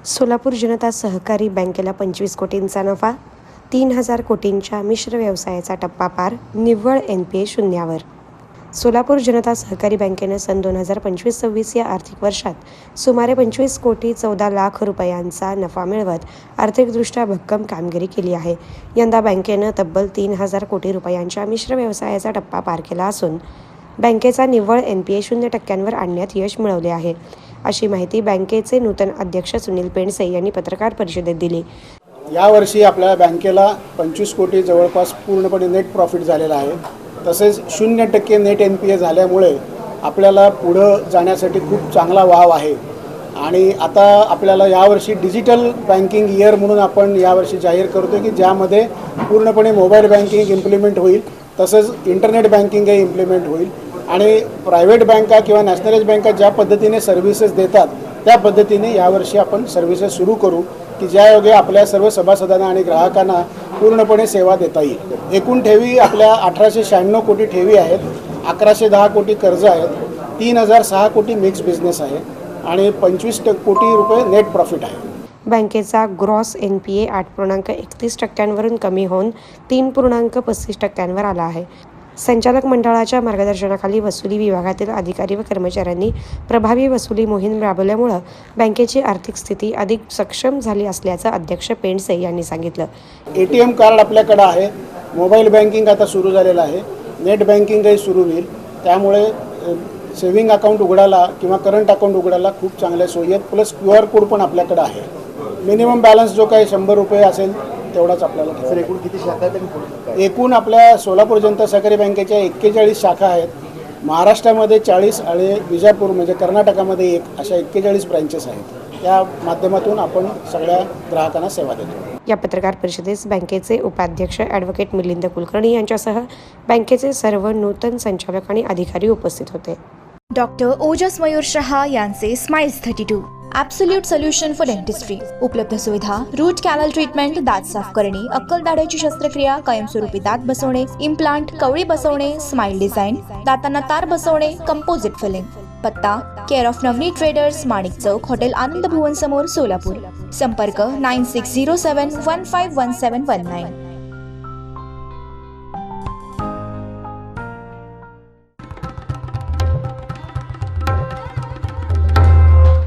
सोलापूर जनता सहकारी बँकेला 25 कोटींचा नफा, 3,000 कोटींच्या मिश्र व्यवसायाचा टप्पा पार, निव्वळ NPA शून्यावर. सोलापूर जनता सहकारी बँकेनं सन 2025-26 या आर्थिक वर्षात सुमारे 25 कोटी 14 लाख रुपयांचा नफा मिळवत आर्थिकदृष्ट्या भक्कम कामगिरी केली आहे. यंदा बँकेनं तब्बल 3,000 कोटी रुपयांच्या मिश्र व्यवसायाचा टप्पा पार केला असून बँकेचा निव्वळ NPA 0% आणण्यात यश मिळवले आहे, अशी माहिती बँकेचे नूतन अध्यक्ष सुनील पेंडसे यांनी पत्रकार परिषदेत दिली. यावर्षी आपल्या बँकेला 25 कोटी जवळपास पूर्णपणे नेट प्रॉफिट झालेला आहे. तसेच 0% नेट NPA झाल्यामुळे आपल्याला पुढं जाण्यासाठी खूप चांगला वाव आहे. आणि आता आपल्याला यावर्षी डिजिटल बँकिंग इयर म्हणून आपण यावर्षी जाहीर करतो की ज्यामध्ये पूर्णपणे मोबाईल बँकिंग इम्प्लिमेंट होईल, तसंच इंटरनेट बँकिंगही इम्प्लिमेंट होईल. आणि प्रायव्हेट बँका किंवा नॅशनलाइज बँका ज्या पद्धतीने सर्व्हिसेस देतात त्या पद्धतीने यावर्षी आपण सर्व्हिसेस सुरू करू की ज्यायोगे आपल्या सर्व सभासदांना आणि ग्राहकांना पूर्णपणे सेवा देता येईल. एकूण ठेवी आपल्या 1896 कोटी ठेवी आहेत, 1110 कोटी कर्ज आहेत, 3,006 कोटी मिक्स बिझनेस आहे आणि 25 कोटी रुपये नेट प्रॉफिट आहे. बँकेचा ग्रॉस NPA 8.31% कमी होऊन 3.35% आला आहे. संचालक मंडळाच्या मार्गदर्शनाखाली वसुली विभागातील अधिकारी व कर्मचाऱ्यांनी प्रभावी वसुली मोहीम राबवल्यामुळे बँकेची आर्थिक स्थिती अधिक सक्षम झाली असल्याचं अध्यक्ष पेंडसे यांनी सांगितलं. ATM कार्ड आपल्याकडे आहे, मोबाईल बँकिंग आता सुरू झालेलं आहे, नेट बँकिंगही सुरू होईल. त्यामुळे सेव्हिंग अकाउंट उघडायला किंवा करंट अकाउंट उघडायला खूप चांगल्या सोयी आहेत. प्लस QR कोड पण आपल्याकडे आहे. मिनिमम बॅलन्स जो काही 100 रुपये असेल तेवढाच आपल्याला. सर, एकूण किती शाखा आहेत? एकूण आपल्या सोलापूर जनता सहकारी बँकेच्या 41 शाखा आहेत. महाराष्ट्रामध्ये 40 आणि विजापूर म्हणजे कर्नाटकामध्ये 1 अशा 41 ब्रँचेस आहेत. त्या माध्यमातून आपण सगळ्या ग्राहकांना सेवा देतो. या पत्रकार परिषदेस बँकेचे उपाध्यक्ष ॲडव्होकेट मिलिंद कुलकर्णी यांच्यासह बँकेचे सर्व नूतन संचालक आणि अधिकारी उपस्थित होते. डॉक्टर ओजस मयूर शहा यांचे smiles 32 absolute solution for dentistry. उपलब्ध सुविधा: रूट कॅनल ट्रीटमेंट, दात साफ करणे, अक्कल दाढेची शस्त्रक्रिया, कायमस्वरूपी दात बसवणे, इम्प्लांट, कवळी बसवणे, स्माइल डिझाईन, दातांना तार बसवणे, कंपोजिट फिलिंग. पत्ता: care of Navneet traders, Manik Chowk, hotel Anand Bhuvan समोर, सोलापूर. संपर्क: 9607151719.